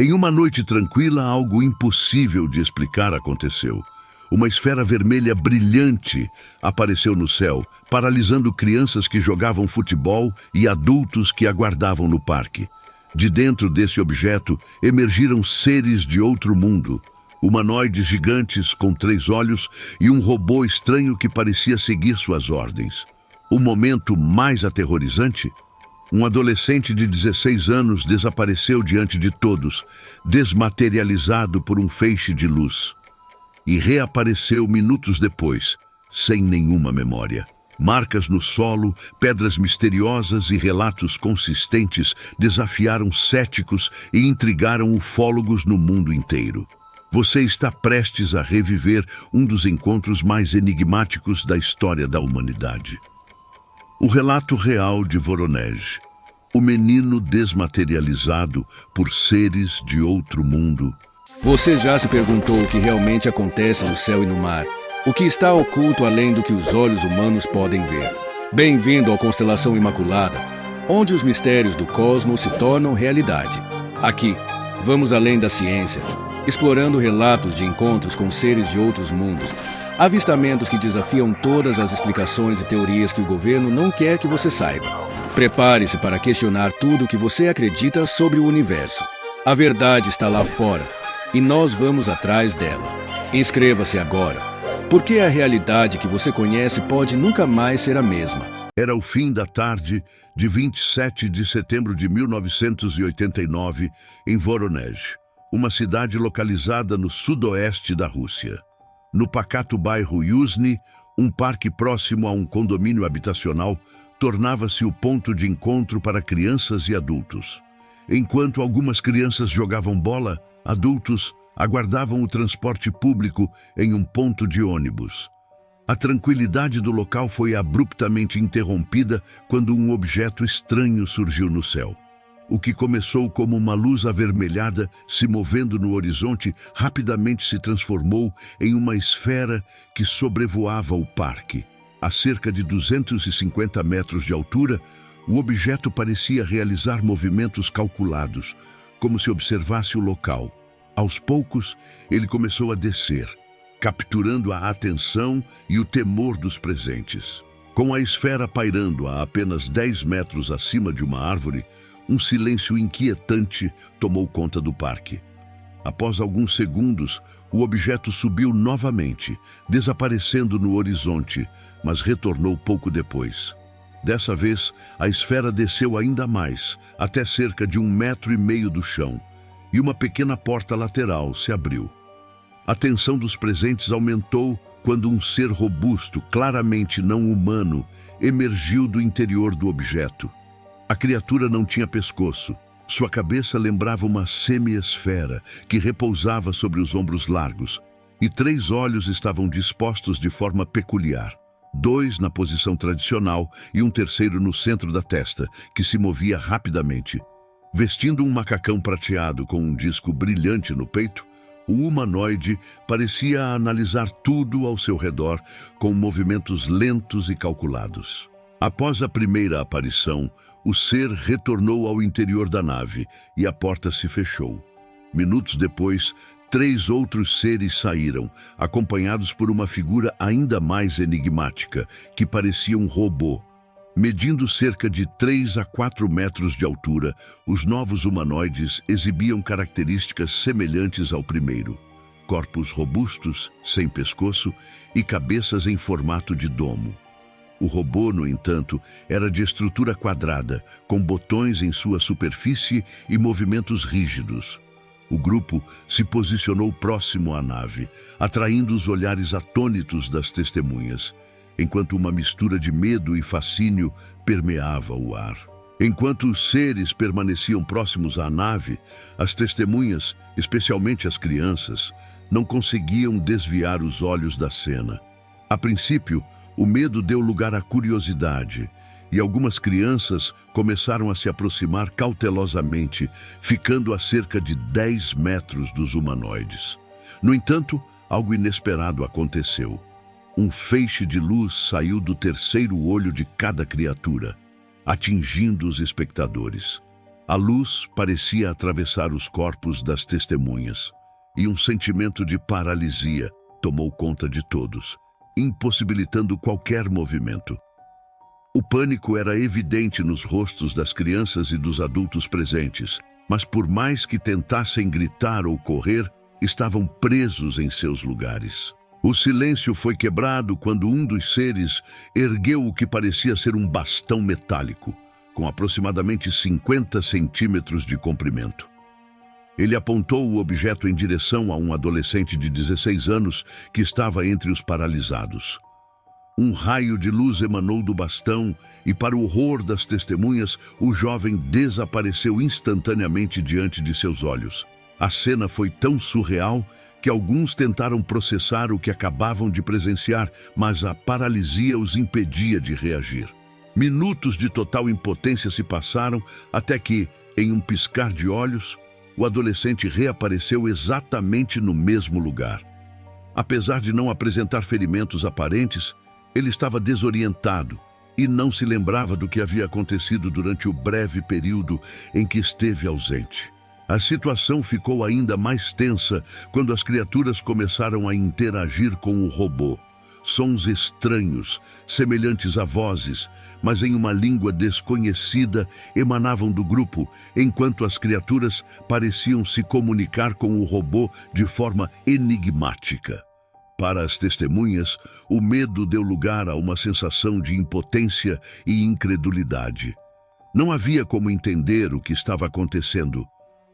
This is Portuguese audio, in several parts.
Em uma noite tranquila, algo impossível de explicar aconteceu. Uma esfera vermelha brilhante apareceu no céu, paralisando crianças que jogavam futebol e adultos que aguardavam no parque. De dentro desse objeto emergiram seres de outro mundo, humanoides gigantes com 3 olhos e um robô estranho que parecia seguir suas ordens. O momento mais aterrorizante? Um adolescente de 16 anos desapareceu diante de todos, desmaterializado por um feixe de luz. E reapareceu minutos depois, sem nenhuma memória. Marcas no solo, pedras misteriosas e relatos consistentes desafiaram céticos e intrigaram ufólogos no mundo inteiro. Você está prestes a reviver um dos encontros mais enigmáticos da história da humanidade. O relato real de Voronej, o menino desmaterializado por seres de outro mundo. Você já se perguntou o que realmente acontece no céu e no mar? O que está oculto além do que os olhos humanos podem ver? Bem-vindo à Constelação Imaculada, onde os mistérios do cosmos se tornam realidade. Aqui, vamos além da ciência, explorando relatos de encontros com seres de outros mundos, avistamentos que desafiam todas as explicações e teorias que o governo não quer que você saiba. Prepare-se para questionar tudo o que você acredita sobre o universo. A verdade está lá fora, e nós vamos atrás dela. Inscreva-se agora, porque a realidade que você conhece pode nunca mais ser a mesma. Era o fim da tarde de 27 de setembro de 1989, em Voronej, uma cidade localizada no sudoeste da Rússia. No pacato bairro Yuzhny, um parque próximo a um condomínio habitacional tornava-se o ponto de encontro para crianças e adultos. Enquanto algumas crianças jogavam bola, adultos aguardavam o transporte público em um ponto de ônibus. A tranquilidade do local foi abruptamente interrompida quando um objeto estranho surgiu no céu. O que começou como uma luz avermelhada se movendo no horizonte rapidamente se transformou em uma esfera que sobrevoava o parque. A cerca de 250 metros de altura, o objeto parecia realizar movimentos calculados, como se observasse o local. Aos poucos, ele começou a descer, capturando a atenção e o temor dos presentes. Com a esfera pairando a apenas 10 metros acima de uma árvore, um silêncio inquietante tomou conta do parque. Após alguns segundos, o objeto subiu novamente, desaparecendo no horizonte, mas retornou pouco depois. Dessa vez, a esfera desceu ainda mais, até cerca de 1,5 metros do chão, e uma pequena porta lateral se abriu. A tensão dos presentes aumentou quando um ser robusto, claramente não humano, emergiu do interior do objeto. A criatura não tinha pescoço. Sua cabeça lembrava uma semi-esfera que repousava sobre os ombros largos, e 3 olhos estavam dispostos de forma peculiar. 2 na posição tradicional e um terceiro no centro da testa, que se movia rapidamente. Vestindo um macacão prateado com um disco brilhante no peito, o humanoide parecia analisar tudo ao seu redor com movimentos lentos e calculados. Após a primeira aparição, o ser retornou ao interior da nave e a porta se fechou. Minutos depois, 3 outros seres saíram, acompanhados por uma figura ainda mais enigmática, que parecia um robô. Medindo cerca de 3 a 4 metros de altura, os novos humanoides exibiam características semelhantes ao primeiro. Corpos robustos, sem pescoço, e cabeças em formato de domo. O robô, no entanto, era de estrutura quadrada, com botões em sua superfície e movimentos rígidos. O grupo se posicionou próximo à nave, atraindo os olhares atônitos das testemunhas, enquanto uma mistura de medo e fascínio permeava o ar. Enquanto os seres permaneciam próximos à nave, as testemunhas, especialmente as crianças, não conseguiam desviar os olhos da cena. A princípio, o medo deu lugar à curiosidade, e algumas crianças começaram a se aproximar cautelosamente, ficando a cerca de 10 metros dos humanoides. No entanto, algo inesperado aconteceu. Um feixe de luz saiu do terceiro olho de cada criatura, atingindo os espectadores. A luz parecia atravessar os corpos das testemunhas, e um sentimento de paralisia tomou conta de todos, impossibilitando qualquer movimento. O pânico era evidente nos rostos das crianças e dos adultos presentes, mas por mais que tentassem gritar ou correr, estavam presos em seus lugares. O silêncio foi quebrado quando um dos seres ergueu o que parecia ser um bastão metálico, com aproximadamente 50 centímetros de comprimento. Ele apontou o objeto em direção a um adolescente de 16 anos que estava entre os paralisados. Um raio de luz emanou do bastão e, para o horror das testemunhas, o jovem desapareceu instantaneamente diante de seus olhos. A cena foi tão surreal que alguns tentaram processar o que acabavam de presenciar, mas a paralisia os impedia de reagir. Minutos de total impotência se passaram até que, em um piscar de olhos, o adolescente reapareceu exatamente no mesmo lugar. Apesar de não apresentar ferimentos aparentes, ele estava desorientado e não se lembrava do que havia acontecido durante o breve período em que esteve ausente. A situação ficou ainda mais tensa quando as criaturas começaram a interagir com o robô. Sons estranhos, semelhantes a vozes, mas em uma língua desconhecida, emanavam do grupo, enquanto as criaturas pareciam se comunicar com o robô de forma enigmática. Para as testemunhas, o medo deu lugar a uma sensação de impotência e incredulidade. Não havia como entender o que estava acontecendo,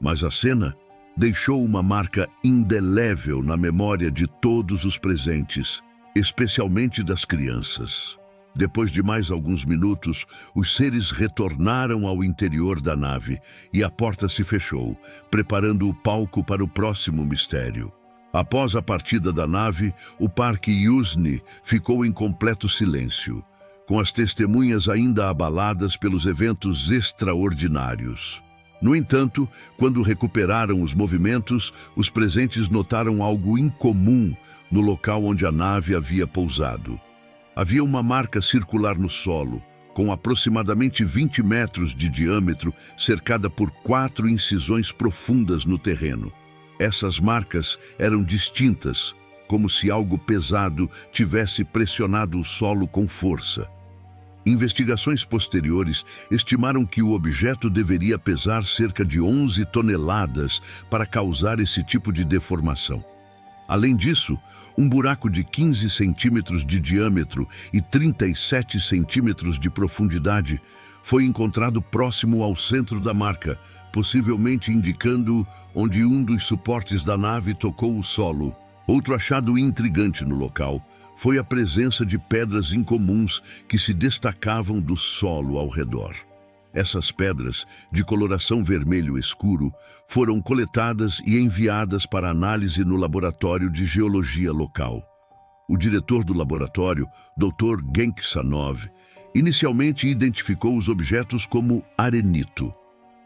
mas a cena deixou uma marca indelével na memória de todos os presentes, especialmente das crianças. Depois de mais alguns minutos, os seres retornaram ao interior da nave e a porta se fechou, preparando o palco para o próximo mistério. Após a partida da nave, o Parque Yuzhny ficou em completo silêncio, com as testemunhas ainda abaladas pelos eventos extraordinários. No entanto, quando recuperaram os movimentos, os presentes notaram algo incomum no local onde a nave havia pousado. Havia uma marca circular no solo, com aproximadamente 20 metros de diâmetro, cercada por 4 incisões profundas no terreno. Essas marcas eram distintas, como se algo pesado tivesse pressionado o solo com força. Investigações posteriores estimaram que o objeto deveria pesar cerca de 11 toneladas para causar esse tipo de deformação. Além disso, um buraco de 15 centímetros de diâmetro e 37 centímetros de profundidade foi encontrado próximo ao centro da marca, possivelmente indicando onde um dos suportes da nave tocou o solo. Outro achado intrigante no local foi a presença de pedras incomuns que se destacavam do solo ao redor. Essas pedras, de coloração vermelho escuro, foram coletadas e enviadas para análise no laboratório de geologia local. O diretor do laboratório, Dr. Genk Sanov, inicialmente identificou os objetos como arenito.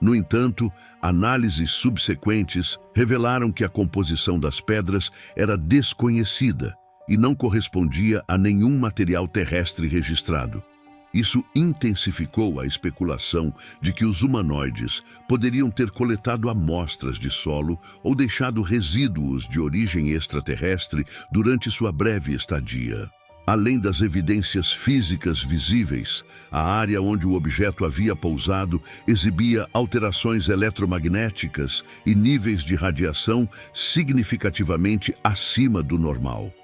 No entanto, análises subsequentes revelaram que a composição das pedras era desconhecida e não correspondia a nenhum material terrestre registrado. Isso intensificou a especulação de que os humanoides poderiam ter coletado amostras de solo ou deixado resíduos de origem extraterrestre durante sua breve estadia. Além das evidências físicas visíveis, a área onde o objeto havia pousado exibia alterações eletromagnéticas e níveis de radiação significativamente acima do normal.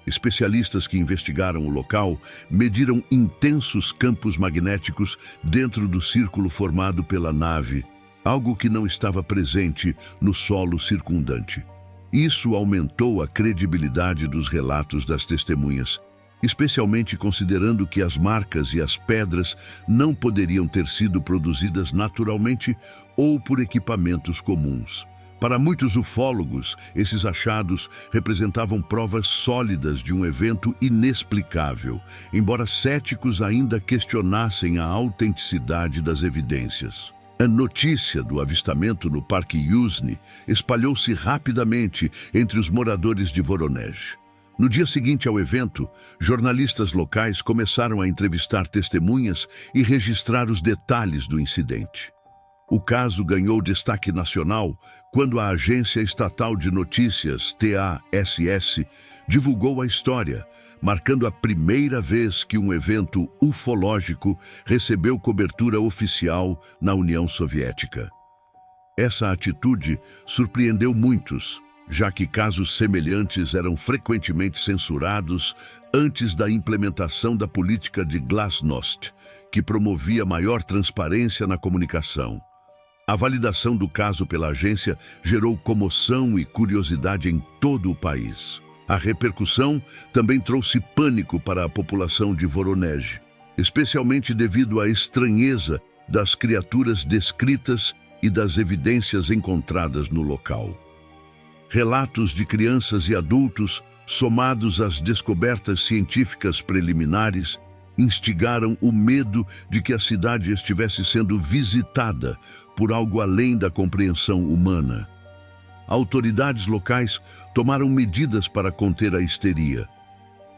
Especialistas que investigaram o local mediram intensos campos magnéticos dentro do círculo formado pela nave, algo que não estava presente no solo circundante. Isso aumentou a credibilidade dos relatos das testemunhas, especialmente considerando que as marcas e as pedras não poderiam ter sido produzidas naturalmente ou por equipamentos comuns. Para muitos ufólogos, esses achados representavam provas sólidas de um evento inexplicável, embora céticos ainda questionassem a autenticidade das evidências. A notícia do avistamento no Parque Yuzhny espalhou-se rapidamente entre os moradores de Voronezh. No dia seguinte ao evento, jornalistas locais começaram a entrevistar testemunhas e registrar os detalhes do incidente. O caso ganhou destaque nacional quando a Agência Estatal de Notícias, TASS, divulgou a história, marcando a primeira vez que um evento ufológico recebeu cobertura oficial na União Soviética. Essa atitude surpreendeu muitos, já que casos semelhantes eram frequentemente censurados antes da implementação da política de glasnost, que promovia maior transparência na comunicação. A validação do caso pela agência gerou comoção e curiosidade em todo o país. A repercussão também trouxe pânico para a população de Voronezh, especialmente devido à estranheza das criaturas descritas e das evidências encontradas no local. Relatos de crianças e adultos, somados às descobertas científicas preliminares, instigaram o medo de que a cidade estivesse sendo visitada por algo além da compreensão humana. Autoridades locais tomaram medidas para conter a histeria.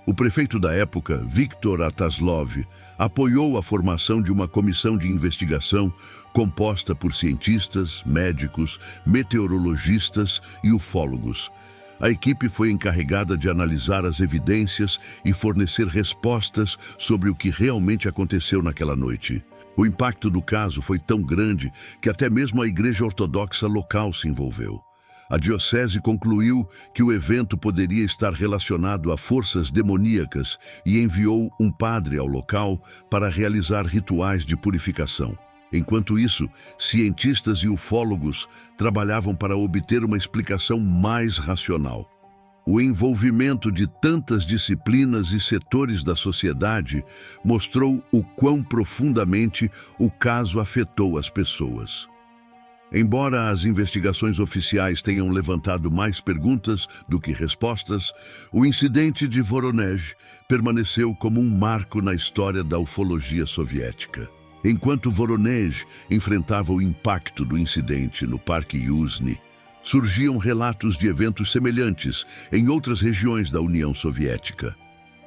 O prefeito da época, Viktor Ataslov, apoiou a formação de uma comissão de investigação composta por cientistas, médicos, meteorologistas e ufólogos. A equipe foi encarregada de analisar as evidências e fornecer respostas sobre o que realmente aconteceu naquela noite. O impacto do caso foi tão grande que até mesmo a Igreja Ortodoxa local se envolveu. A diocese concluiu que o evento poderia estar relacionado a forças demoníacas e enviou um padre ao local para realizar rituais de purificação. Enquanto isso, cientistas e ufólogos trabalhavam para obter uma explicação mais racional. O envolvimento de tantas disciplinas e setores da sociedade mostrou o quão profundamente o caso afetou as pessoas. Embora as investigações oficiais tenham levantado mais perguntas do que respostas, o incidente de Voronezh permaneceu como um marco na história da ufologia soviética. Enquanto Voronezh enfrentava o impacto do incidente no Parque Yuzhny, surgiam relatos de eventos semelhantes em outras regiões da União Soviética.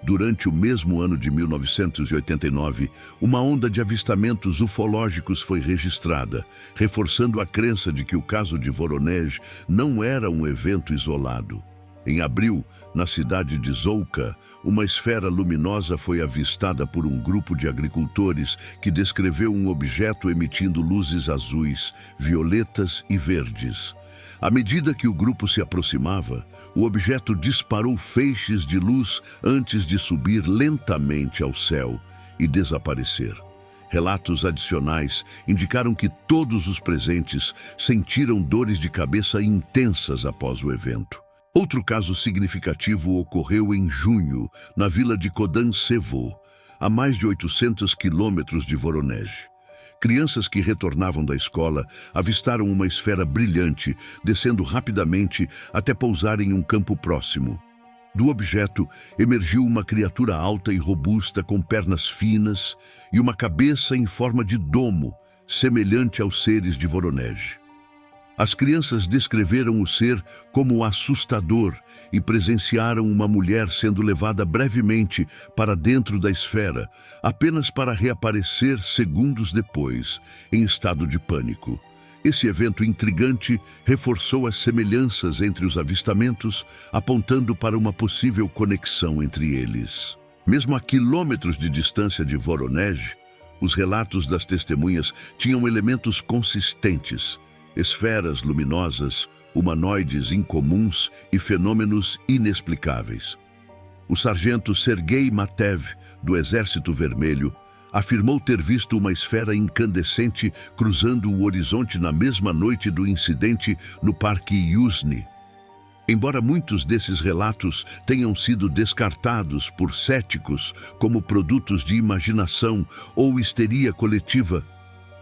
Durante o mesmo ano de 1989, uma onda de avistamentos ufológicos foi registrada, reforçando a crença de que o caso de Voronezh não era um evento isolado. Em abril, na cidade de Zouka, uma esfera luminosa foi avistada por um grupo de agricultores que descreveu um objeto emitindo luzes azuis, violetas e verdes. À medida que o grupo se aproximava, o objeto disparou feixes de luz antes de subir lentamente ao céu e desaparecer. Relatos adicionais indicaram que todos os presentes sentiram dores de cabeça intensas após o evento. Outro caso significativo ocorreu em junho, na vila de Kodansevo, a mais de 800 quilômetros de Voronezh. Crianças que retornavam da escola avistaram uma esfera brilhante, descendo rapidamente até pousar em um campo próximo. Do objeto emergiu uma criatura alta e robusta com pernas finas e uma cabeça em forma de domo, semelhante aos seres de Voronezh. As crianças descreveram o ser como assustador e presenciaram uma mulher sendo levada brevemente para dentro da esfera, apenas para reaparecer segundos depois, em estado de pânico. Esse evento intrigante reforçou as semelhanças entre os avistamentos, apontando para uma possível conexão entre eles. Mesmo a quilômetros de distância de Voronezh, os relatos das testemunhas tinham elementos consistentes: esferas luminosas, humanoides incomuns e fenômenos inexplicáveis. O sargento Sergei Matev, do Exército Vermelho, afirmou ter visto uma esfera incandescente cruzando o horizonte na mesma noite do incidente no Parque Yuzhny. Embora muitos desses relatos tenham sido descartados por céticos como produtos de imaginação ou histeria coletiva,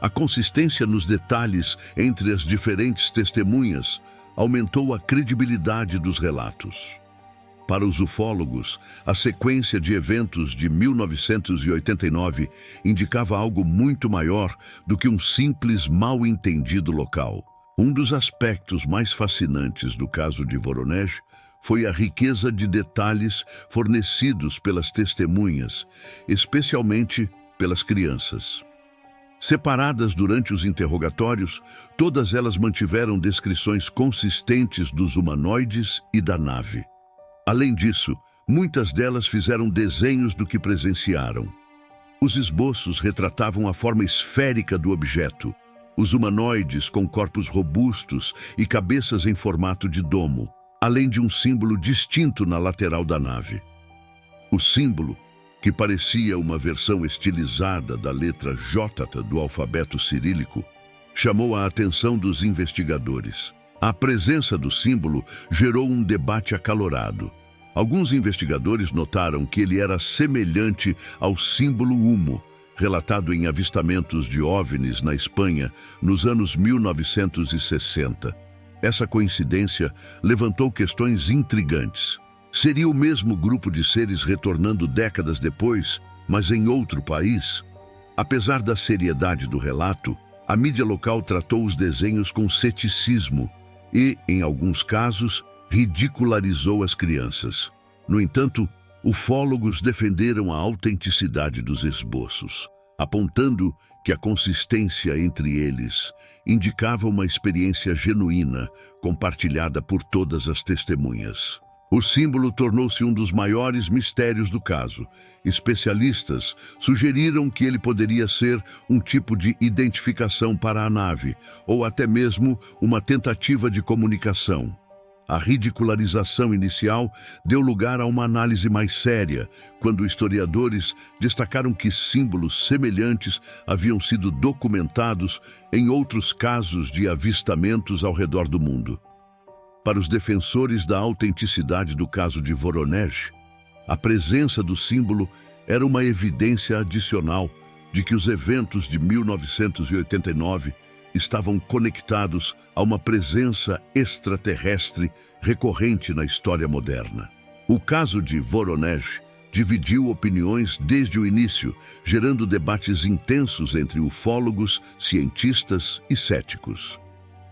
a consistência nos detalhes entre as diferentes testemunhas aumentou a credibilidade dos relatos. Para os ufólogos, a sequência de eventos de 1989 indicava algo muito maior do que um simples mal-entendido local. Um dos aspectos mais fascinantes do caso de Voronezh foi a riqueza de detalhes fornecidos pelas testemunhas, especialmente pelas crianças. Separadas durante os interrogatórios, todas elas mantiveram descrições consistentes dos humanoides e da nave. Além disso, muitas delas fizeram desenhos do que presenciaram. Os esboços retratavam a forma esférica do objeto, os humanoides com corpos robustos e cabeças em formato de domo, além de um símbolo distinto na lateral da nave. O símbolo, que parecia uma versão estilizada da letra J do alfabeto cirílico, chamou a atenção dos investigadores. A presença do símbolo gerou um debate acalorado. Alguns investigadores notaram que ele era semelhante ao símbolo Humo, relatado em avistamentos de OVNIs na Espanha nos anos 1960. Essa coincidência levantou questões intrigantes. Seria o mesmo grupo de seres retornando décadas depois, mas em outro país? Apesar da seriedade do relato, a mídia local tratou os desenhos com ceticismo e, em alguns casos, ridicularizou as crianças. No entanto, ufólogos defenderam a autenticidade dos esboços, apontando que a consistência entre eles indicava uma experiência genuína, compartilhada por todas as testemunhas. O símbolo tornou-se um dos maiores mistérios do caso. Especialistas sugeriram que ele poderia ser um tipo de identificação para a nave, ou até mesmo uma tentativa de comunicação. A ridicularização inicial deu lugar a uma análise mais séria, quando historiadores destacaram que símbolos semelhantes haviam sido documentados em outros casos de avistamentos ao redor do mundo. Para os defensores da autenticidade do caso de Voronej, a presença do símbolo era uma evidência adicional de que os eventos de 1989 estavam conectados a uma presença extraterrestre recorrente na história moderna. O caso de Voronej dividiu opiniões desde o início, gerando debates intensos entre ufólogos, cientistas e céticos.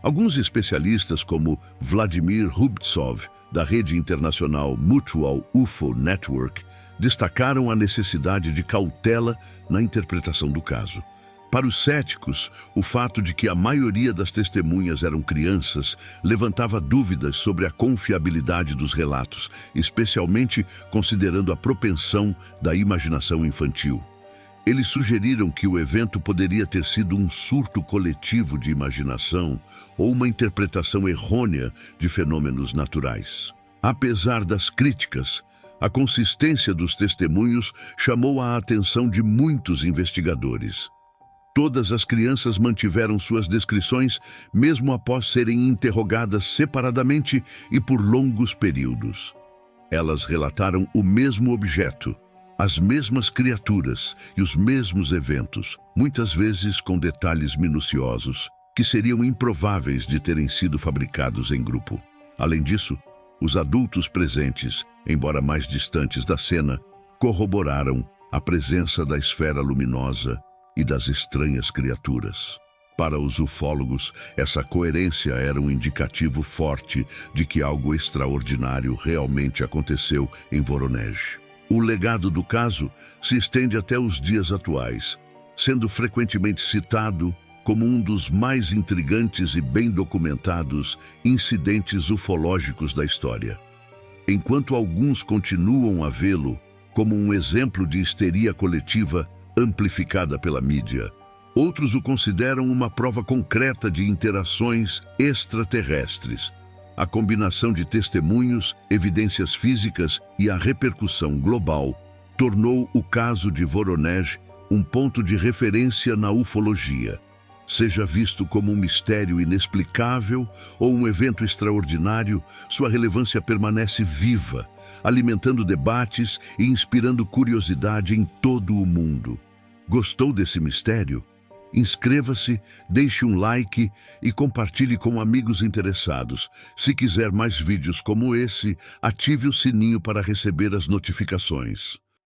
Alguns especialistas, como Vladimir Rubtsov, da rede internacional Mutual UFO Network, destacaram a necessidade de cautela na interpretação do caso. Para os céticos, o fato de que a maioria das testemunhas eram crianças levantava dúvidas sobre a confiabilidade dos relatos, especialmente considerando a propensão da imaginação infantil. Eles sugeriram que o evento poderia ter sido um surto coletivo de imaginação ou uma interpretação errônea de fenômenos naturais. Apesar das críticas, a consistência dos testemunhos chamou a atenção de muitos investigadores. Todas as crianças mantiveram suas descrições mesmo após serem interrogadas separadamente e por longos períodos. Elas relataram o mesmo objeto, as mesmas criaturas e os mesmos eventos, muitas vezes com detalhes minuciosos, que seriam improváveis de terem sido fabricados em grupo. Além disso, os adultos presentes, embora mais distantes da cena, corroboraram a presença da esfera luminosa e das estranhas criaturas. Para os ufólogos, essa coerência era um indicativo forte de que algo extraordinário realmente aconteceu em Voronej. O legado do caso se estende até os dias atuais, sendo frequentemente citado como um dos mais intrigantes e bem documentados incidentes ufológicos da história. Enquanto alguns continuam a vê-lo como um exemplo de histeria coletiva amplificada pela mídia, outros o consideram uma prova concreta de interações extraterrestres. A combinação de testemunhos, evidências físicas e a repercussão global tornou o caso de Voronej um ponto de referência na ufologia. Seja visto como um mistério inexplicável ou um evento extraordinário, sua relevância permanece viva, alimentando debates e inspirando curiosidade em todo o mundo. Gostou desse mistério? Inscreva-se, deixe um like e compartilhe com amigos interessados. Se quiser mais vídeos como esse, ative o sininho para receber as notificações.